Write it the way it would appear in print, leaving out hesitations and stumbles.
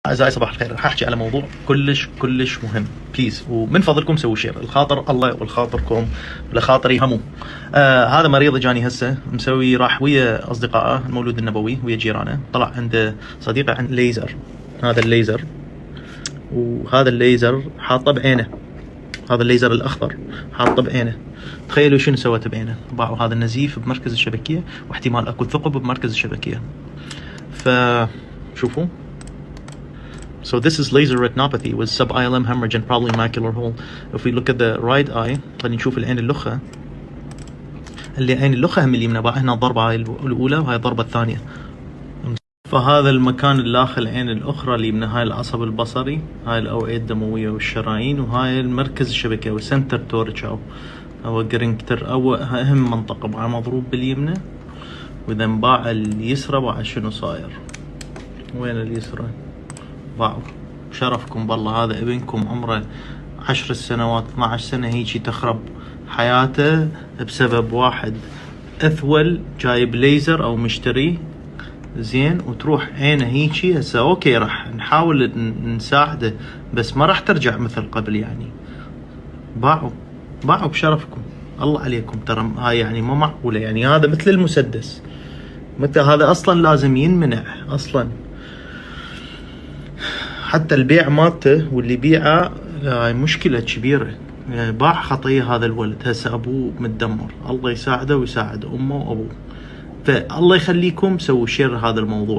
أعزائي صباح الخير. راح أحكي على موضوع كلش مهم بليز، ومن فضلكم سووا شير. الخاطر الله والخاطركم ولخاطري همو. هذا مريض اجاني هسه مسوي، راح ويا أصدقائه المولود النبوي ويا جيرانه، طلع عند صديقه عند ليزر. هذا الليزر، وهذا الليزر حاطه بعينه، هذا الليزر الأخضر حاطه بعينه. تخيلوا شنو سوت بعينه. باعوا هذا النزيف بمركز الشبكية، واحتمال اكو ثقب بمركز الشبكية. فشوفوا. So this is laser retinopathy with sub-ILM hemorrhage and probably macular hole. If we look at the right eye، خلينا نشوف العين اللخة. اللي عين اللخة هم اليمنى، باع هنا الضربة هاي الأولى وهاي الضربة الثانية. فهذا المكان اللي داخل العين الأخرى اليمنى، هاي العصب البصري، هاي الأوعية الدموية والشرايين، وهاي المركز الشبكية والسنتر تورتشاو أو جرينكتر، أو أهم منطقة. باع مضروب باليمنى، وإذا باع اليسرى باع شنو صاير؟ وين اليسرى؟ باعوا. شرفكم بالله. هذا ابنكم عمره 10 سنوات 12 سنة هيجي تخرب حياته بسبب واحد اثول جايب ليزر او مشتري زين، وتروح عينه هيجي. هسه اوكي راح نحاول نساعده، بس ما راح ترجع مثل قبل يعني. باعوا بشرفكم. الله عليكم، ترى هاي يعني ما معقولة يعني. هذا مثل المسدس، مثل هذا اصلا لازم ينمنع اصلا. حتى البيع مالته واللي بيعه هاي مشكلة كبيرة. باع خطية هذا الولد. هسه ابوه متدمر، الله يساعده ويساعد امه وابوه. فالله يخليكم سووا شير هذا الموضوع.